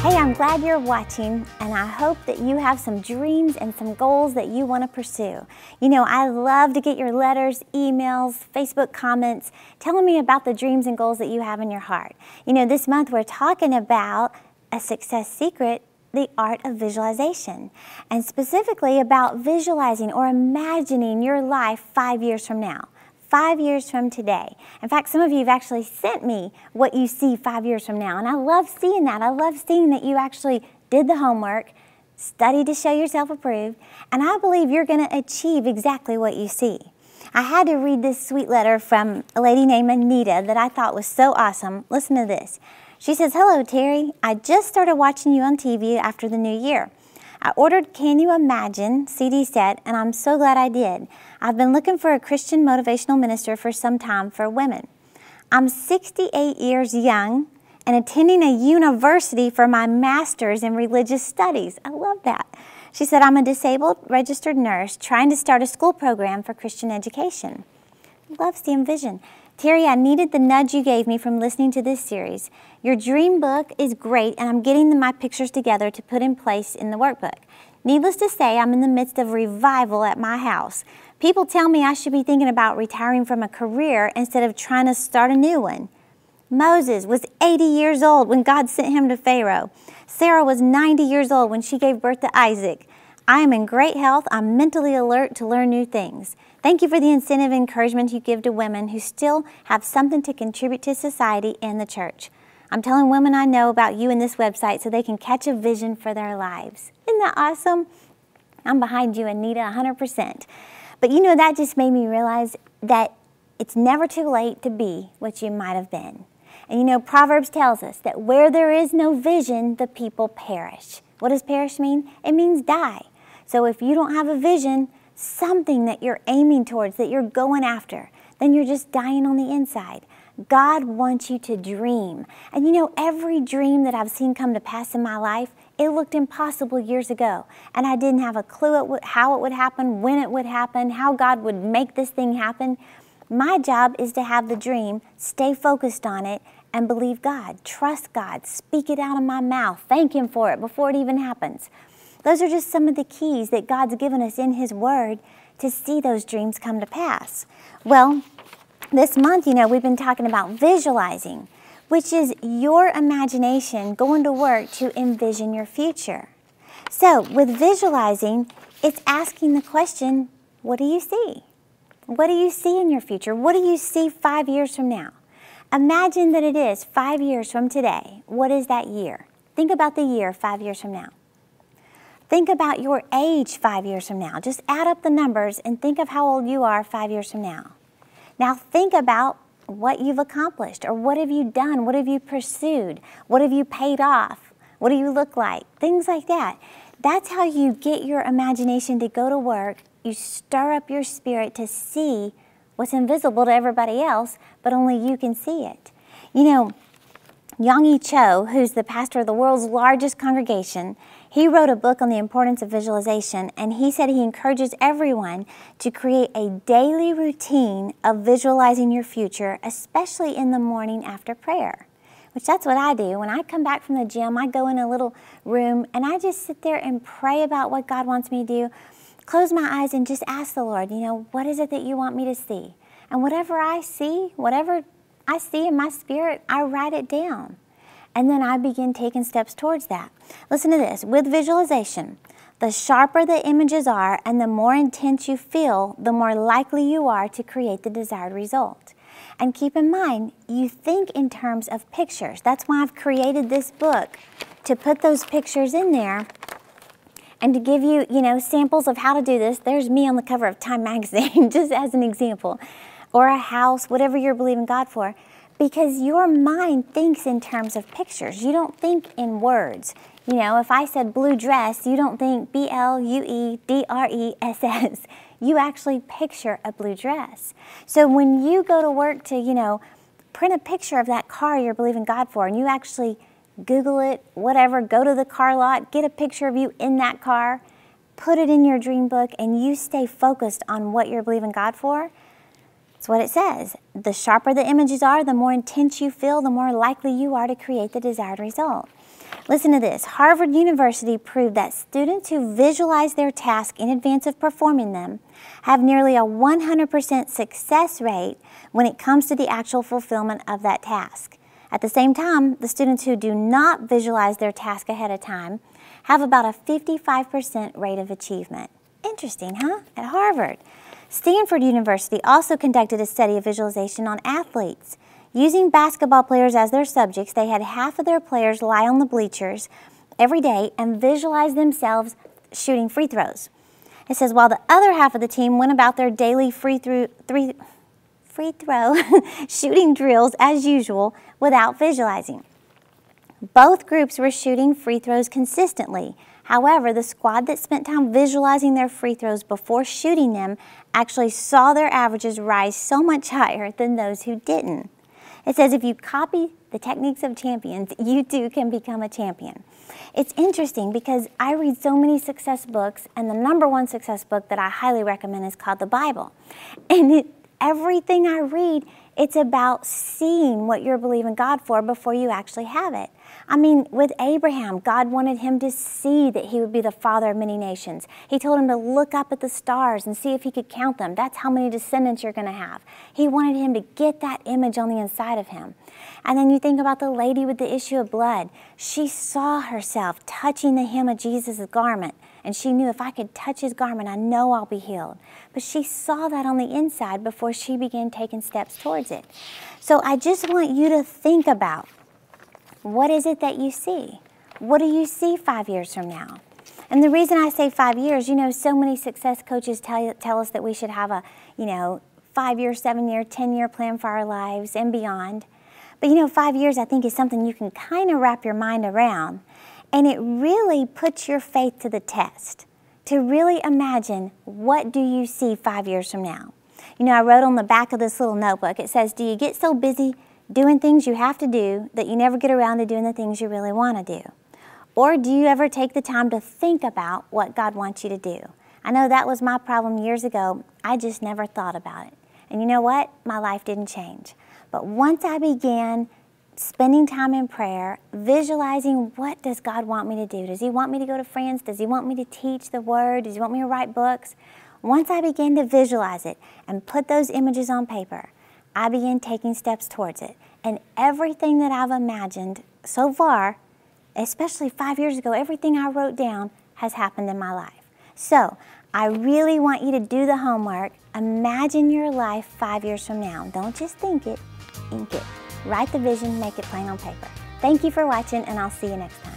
Hey, I'm glad you're watching, and I hope that you have some dreams and some goals that you want to pursue. You know, I love to get your letters, emails, Facebook comments telling me about the dreams and goals that you have in your heart. You know, this month we're talking about a success secret, the art of visualization, and specifically about visualizing or imagining your life 5 years from now. 5 years from today. In fact, some of you have actually sent me what you see 5 years from now, and I love seeing that. I love seeing that you actually did the homework, studied to show yourself approved, and I believe you're going to achieve exactly what you see. I had to read this sweet letter from a lady named Anita that I thought was so awesome. Listen to this. She says, "Hello, Terry. I just started watching you on TV after the new year. I ordered Can You Imagine CD set, and I'm so glad I did. I've been looking for a Christian motivational minister for some time for women. I'm 68 years young and attending a university for my master's in religious studies." I love that. She said, "I'm a disabled registered nurse trying to start a school program for Christian education." Love seeing vision. "Terry, I needed the nudge you gave me from listening to this series. Your dream book is great, and I'm getting my pictures together to put in place in the workbook. Needless to say, I'm in the midst of revival at my house. People tell me I should be thinking about retiring from a career instead of trying to start a new one. Moses was 80 years old when God sent him to Pharaoh. Sarah was 90 years old when she gave birth to Isaac. I am in great health. I'm mentally alert to learn new things. Thank you for the incentive and encouragement you give to women who still have something to contribute to society and the church. I'm telling women I know about you in this website so they can catch a vision for their lives." Isn't that awesome? I'm behind you, Anita, 100%. But you know, that just made me realize that it's never too late to be what you might have been. And you know, Proverbs tells us that where there is no vision, the people perish. What does perish mean? It means die. So if you don't have a vision, something that you're aiming towards, that you're going after, then you're just dying on the inside. God wants you to dream. And you know, every dream that I've seen come to pass in my life, it looked impossible years ago. And I didn't have a clue how it would happen, when it would happen, how God would make this thing happen. My job is to have the dream, stay focused on it, and believe God, trust God, speak it out of my mouth, thank Him for it before it even happens. Those are just some of the keys that God's given us in His Word to see those dreams come to pass. Well, this month, you know, we've been talking about visualizing, which is your imagination going to work to envision your future. So with visualizing, it's asking the question, what do you see? What do you see in your future? What do you see 5 years from now? Imagine that it is 5 years from today. What is that year? Think about the year 5 years from now. Think about your age 5 years from now. Just add up the numbers and think of how old you are 5 years from now. Now think about what you've accomplished, or what have you done? What have you pursued? What have you paid off? What do you look like? Things like that. That's how you get your imagination to go to work. You stir up your spirit to see what's invisible to everybody else, but only you can see it. You know, Young Cho, who's the pastor of the world's largest congregation, he wrote a book on the importance of visualization, and he said he encourages everyone to create a daily routine of visualizing your future, especially in the morning after prayer, which that's what I do. When I come back from the gym, I go in a little room and I just sit there and pray about what God wants me to do, close my eyes and just ask the Lord, you know, what is it that you want me to see? And whatever I see in my spirit, I write it down. And then I begin taking steps towards that. Listen to this. With visualization, the sharper the images are and the more intense you feel, the more likely you are to create the desired result. And keep in mind, you think in terms of pictures. That's why I've created this book, to put those pictures in there and to give you, you know, samples of how to do this. There's me on the cover of Time magazine, just as an example, or a house, whatever you're believing God for. Because your mind thinks in terms of pictures. You don't think in words. You know, if I said blue dress, you don't think BLUEDRESS. You actually picture a blue dress. So when you go to work to, you know, print a picture of that car you're believing God for, and you actually Google it, whatever, go to the car lot, get a picture of you in that car, put it in your dream book, and you stay focused on what you're believing God for, that's what it says. The sharper the images are, the more intense you feel, the more likely you are to create the desired result. Listen to this. Harvard University proved that students who visualize their task in advance of performing them have nearly a 100% success rate when it comes to the actual fulfillment of that task. At the same time, the students who do not visualize their task ahead of time have about a 55% rate of achievement. Interesting, huh? At Harvard. Stanford University also conducted a study of visualization on athletes. Using basketball players as their subjects, they had half of their players lie on the bleachers every day and visualize themselves shooting free throws. It says while the other half of the team went about their daily free throw shooting drills as usual without visualizing. Both groups were shooting free throws consistently. However, the squad that spent time visualizing their free throws before shooting them actually saw their averages rise so much higher than those who didn't. It says if you copy the techniques of champions, you too can become a champion. It's interesting because I read so many success books, and the #1 success book that I highly recommend is called the Bible. And everything I read, it's about seeing what you're believing God for before you actually have it. I mean, with Abraham, God wanted him to see that he would be the father of many nations. He told him to look up at the stars and see if he could count them. That's how many descendants you're going to have. He wanted him to get that image on the inside of him. And then you think about the lady with the issue of blood. She saw herself touching the hem of Jesus' garment, and she knew if I could touch his garment, I know I'll be healed. But she saw that on the inside before she began taking steps towards it. So I just want you to think about, what is it that you see? What do you see 5 years from now? And the reason I say 5 years, you know, so many success coaches tell us that we should have a, 5-year, 7-year, 10-year plan for our lives and beyond. But 5 years I think is something you can kind of wrap your mind around. And it really puts your faith to the test, to really imagine, what do you see 5 years from now? I wrote on the back of this little notebook, it says, do you get so busy doing things you have to do that you never get around to doing the things you really want to do? Or do you ever take the time to think about what God wants you to do? I know that was my problem years ago. I just never thought about it. And you know what? My life didn't change. But once I began spending time in prayer, visualizing, what does God want me to do? Does he want me to go to France? Does he want me to teach the Word? Does he want me to write books? Once I began to visualize it and put those images on paper, I began taking steps towards it. And everything that I've imagined so far, especially 5 years ago, everything I wrote down has happened in my life. So I really want you to do the homework. Imagine your life 5 years from now. Don't just think it, ink it. Write the vision, make it plain on paper. Thank you for watching, and I'll see you next time.